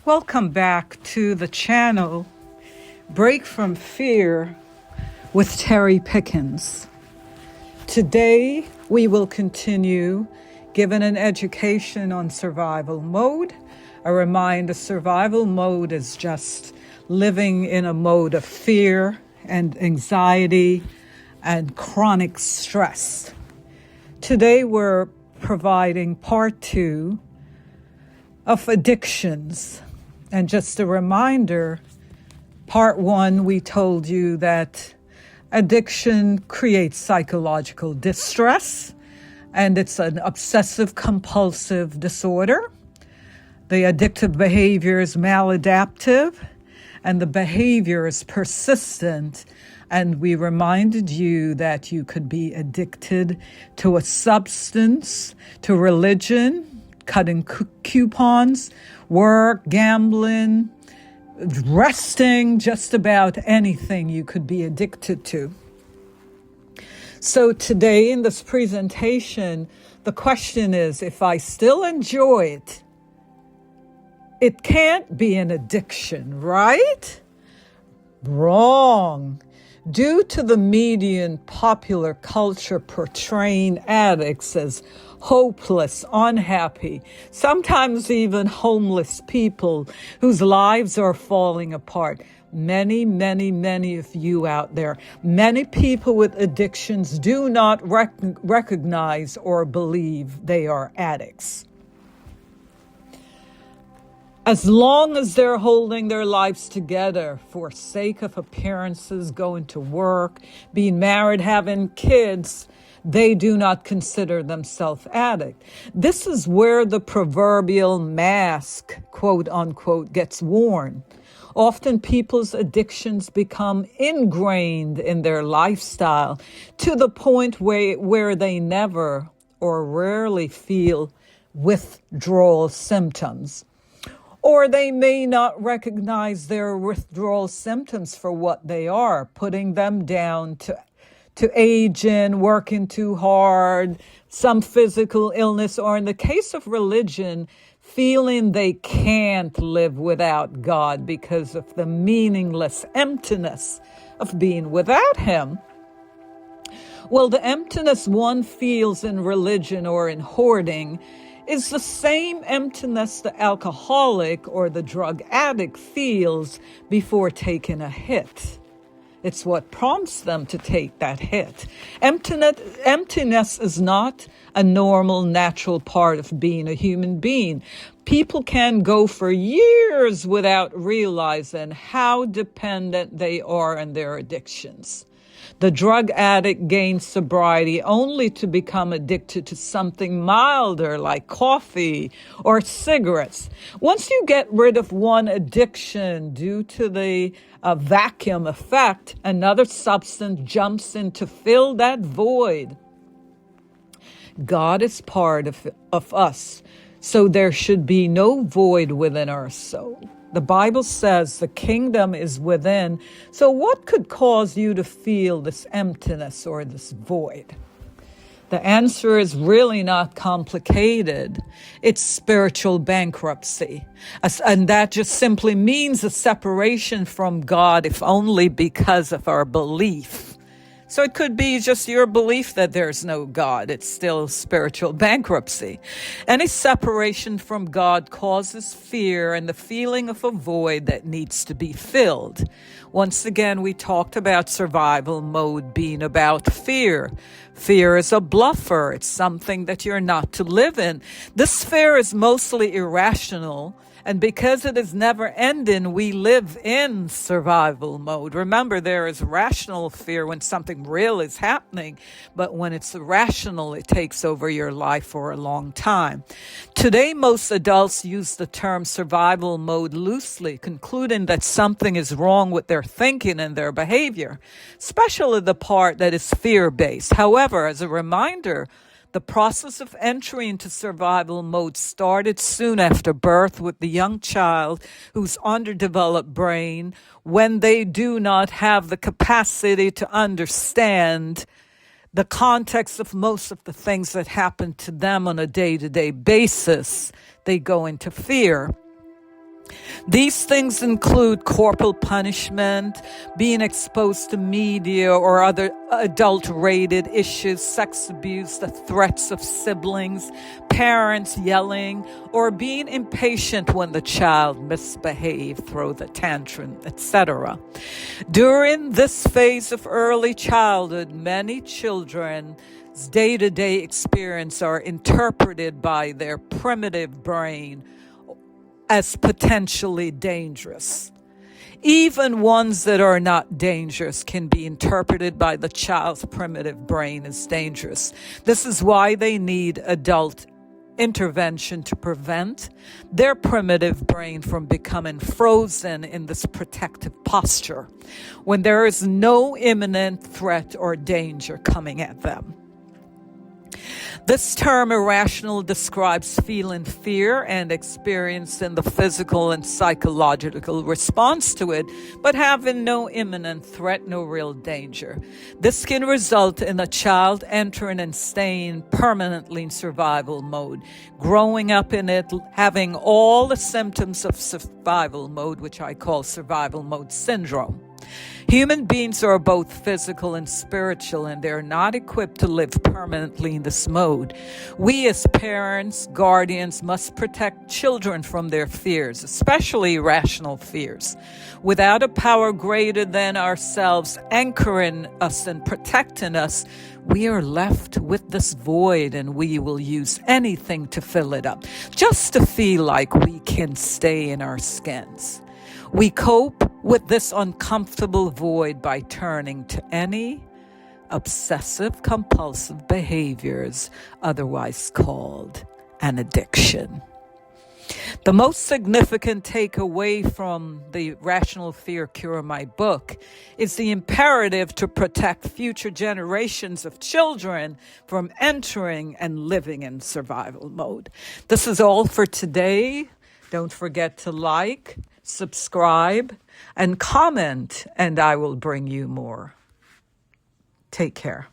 Welcome back to the channel, Break from Fear with Terry Pickens. Today, we will continue giving an education on survival mode. A reminder, survival mode is just living in a mode of fear and anxiety and chronic stress. Today, we're providing part 2 of addictions. And just a reminder, part 1, we told you that addiction creates psychological distress, and it's an obsessive compulsive disorder. The addictive behavior is maladaptive, and the behavior is persistent. And we reminded you that you could be addicted to a substance, to religion, cutting coupons, work, gambling, resting, just about anything you could be addicted to. So today in this presentation, the question is, if I still enjoy it, it can't be an addiction, right? Wrong. Due to the media and popular culture portraying addicts as hopeless, unhappy, sometimes even homeless people whose lives are falling apart. Many of you out there, many people with addictions do not recognize or believe they are addicts. As long as they're holding their lives together for sake of appearances, going to work, being married, having kids, they do not consider themselves addict. This is where the proverbial mask, quote unquote, gets worn. Often people's addictions become ingrained in their lifestyle to the point where they never or rarely feel withdrawal symptoms. Or they may not recognize their withdrawal symptoms for what they are, putting them down to aging, working too hard, some physical illness, or in the case of religion, feeling they can't live without God because of the meaningless emptiness of being without Him. Well, the emptiness one feels in religion or in hoarding is the same emptiness the alcoholic or the drug addict feels before taking a hit. It's what prompts them to take that hit. Emptiness is not a normal, natural part of being a human being. People can go for years without realizing how dependent they are on their addictions. The drug addict gains sobriety only to become addicted to something milder like coffee or cigarettes. Once you get rid of one addiction due to the vacuum effect, another substance jumps in to fill that void. God is part of us, so there should be no void within our soul. The Bible says the kingdom is within. So what could cause you to feel this emptiness or this void? The answer is really not complicated. It's spiritual bankruptcy. And that just simply means a separation from God, if only because of our belief. So it could be just your belief that there's no God. It's still spiritual bankruptcy. Any separation from God causes fear and the feeling of a void that needs to be filled. Once again, we talked about survival mode being about fear. Fear is a bluffer. It's something that you're not to live in. This fear is mostly irrational. And because it is never ending, we live in survival mode. Remember, there is rational fear when something real is happening, but when it's irrational, it takes over your life for a long time. Today, most adults use the term survival mode loosely, concluding that something is wrong with their thinking and their behavior, especially the part that is fear-based. However, as a reminder, the process of entry into survival mode started soon after birth with the young child whose underdeveloped brain, when they do not have the capacity to understand the context of most of the things that happen to them on a day-to-day basis, they go into fear. These things include corporal punishment, being exposed to media or other adult-rated issues, sex abuse, the threats of siblings, parents yelling, or being impatient when the child misbehaves, throws a tantrum, etc. During this phase of early childhood, many children's day-to-day experience are interpreted by their primitive brain as potentially dangerous. Even ones that are not dangerous can be interpreted by the child's primitive brain as dangerous. This is why they need adult intervention to prevent their primitive brain from becoming frozen in this protective posture when there is no imminent threat or danger coming at them. This term irrational describes feeling fear and experiencing the physical and psychological response to it, but having no imminent threat, no real danger. This can result in a child entering and staying permanently in survival mode, growing up in it, having all the symptoms of survival mode, which I call survival mode syndrome. Human beings are both physical and spiritual, and they're not equipped to live permanently in this mode. We as parents, guardians, must protect children from their fears, especially irrational fears. Without a power greater than ourselves anchoring us and protecting us, we are left with this void, and we will use anything to fill it up, just to feel like we can stay in our skins. We cope with this uncomfortable void by turning to any obsessive compulsive behaviors, otherwise called an addiction. The most significant takeaway from the Rational Fear Cure, my book, is the imperative to protect future generations of children from entering and living in survival mode. This is all for today. Don't forget to like, subscribe, and comment, and I will bring you more. Take care.